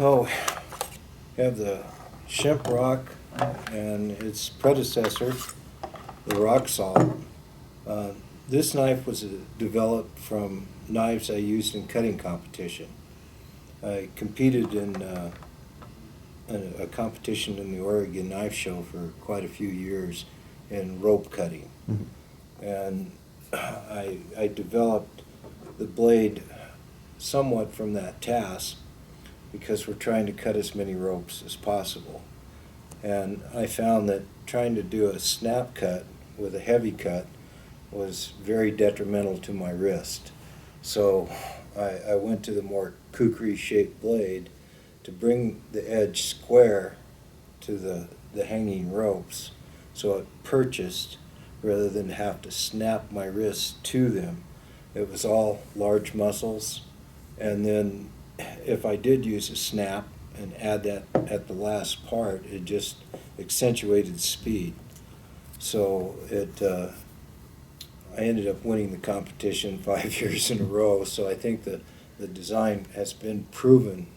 Oh, we have the Schempp Rock and its predecessor, the rock salt. This knife was developed from knives I used in cutting competition. I competed in a competition in the Oregon Knife Show for quite a few years in rope cutting. And I developed the blade somewhat from that task because we're trying to cut as many ropes as possible. And I found that trying to do a snap cut with a heavy cut was very detrimental to my wrist. So I went to the more kukri shaped blade to bring the edge square to the hanging ropes so it purchased rather than have to snap my wrist to them. It was all large muscles, and then if I did use a snap and add that at the last part, it just accentuated speed. So I ended up winning the competition 5 years in a row, so I think the design has been proven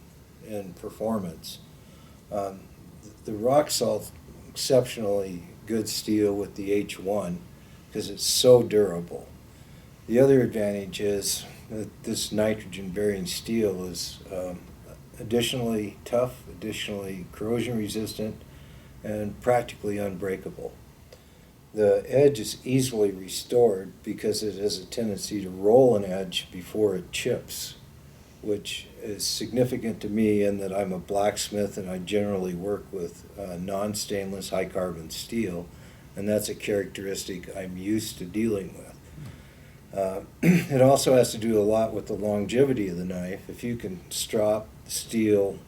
in performance. The rock salt, exceptionally good steel with the H1 because it's so durable. The other advantage is that this nitrogen-bearing steel is additionally tough, additionally corrosion resistant, and practically unbreakable. The edge is easily restored because it has a tendency to roll an edge before it chips, which is significant to me in that I'm a blacksmith and I generally work with non-stainless high-carbon steel, and that's a characteristic I'm used to dealing with. It also has to do a lot with the longevity of the knife. If you can strop steel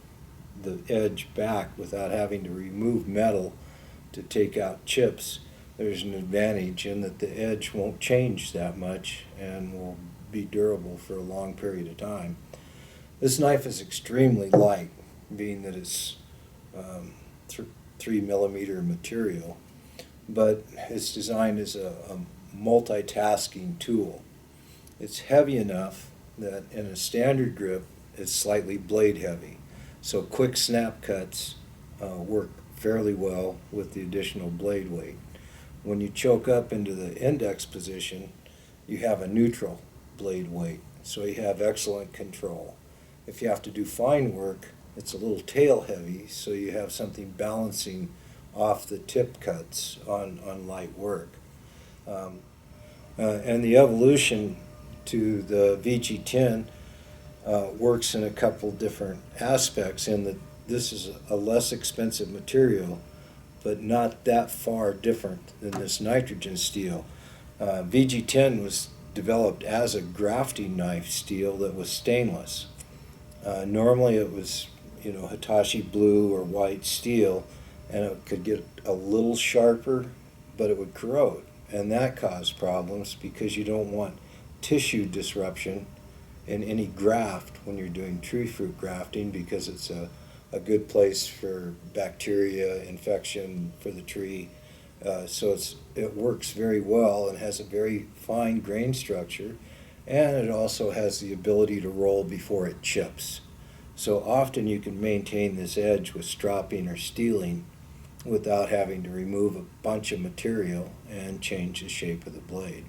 the edge back without having to remove metal to take out chips, there's an advantage in that the edge won't change that much and will be durable for a long period of time. This knife is extremely light, being that it's 3mm material, but it's designed as a multitasking tool. It's heavy enough that in a standard grip it's slightly blade heavy, so quick snap cuts work fairly well with the additional blade weight. When you choke up into the index position, you have a neutral blade weight, so you have excellent control. If you have to do fine work, it's a little tail heavy, so you have something balancing off the tip cuts on light work. And the evolution to the VG10 works in a couple different aspects in that this is a less expensive material, but not that far different than this nitrogen steel. VG10 was developed as a grafting knife steel that was stainless. Normally it was, Hitachi blue or white steel, and it could get a little sharper, but it would corrode. And that caused problems because you don't want tissue disruption in any graft when you're doing tree fruit grafting, because it's a good place for bacteria infection for the tree. So it works very well and has a very fine grain structure, and it also has the ability to roll before it chips. So often you can maintain this edge with stropping or steeling without having to remove a bunch of material and change the shape of the blade.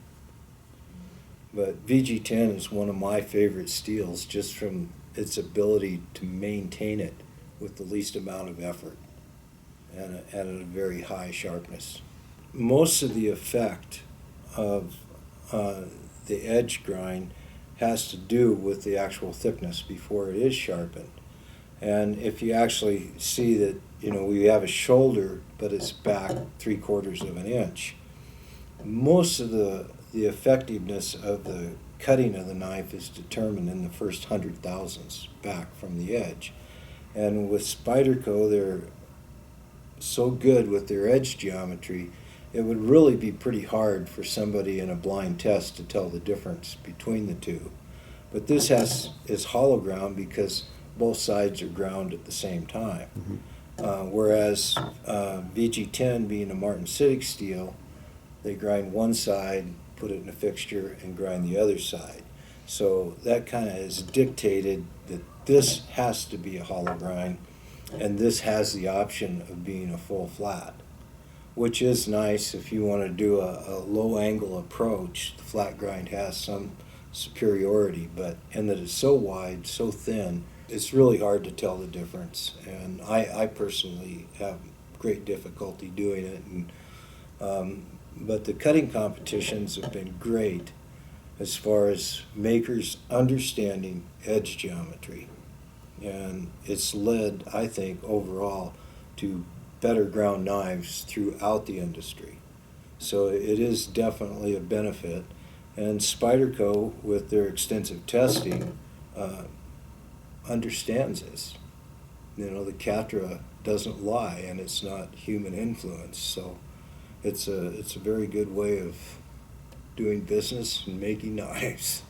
But VG10 is one of my favorite steels just from its ability to maintain it with the least amount of effort and at a very high sharpness. Most of the effect of the edge grind has to do with the actual thickness before it is sharpened. And if you actually see that, we have a shoulder, but it's back 3/4 of an inch, most of the effectiveness of the cutting of the knife is determined in the first 100,000ths back from the edge. And with Spyderco, they're so good with their edge geometry, it would really be pretty hard for somebody in a blind test to tell the difference between the two. But this is hollow ground because both sides are ground at the same time. Whereas VG10 being a martensitic steel, they grind one side, put it in a fixture, and grind the other side. So that kind of has dictated that this has to be a hollow grind, and this has the option of being a full flat, which is nice if you want to do a low angle approach. The flat grind has some superiority, but in that it's so wide, so thin, it's really hard to tell the difference. And I personally have great difficulty doing it. But the cutting competitions have been great as far as makers understanding edge geometry. And it's led, I think, overall to better ground knives throughout the industry. So it is definitely a benefit. And Spyderco, with their extensive testing, understands this. You know, the Catra doesn't lie, and it's not human influence. So it's a very good way of doing business and making knives.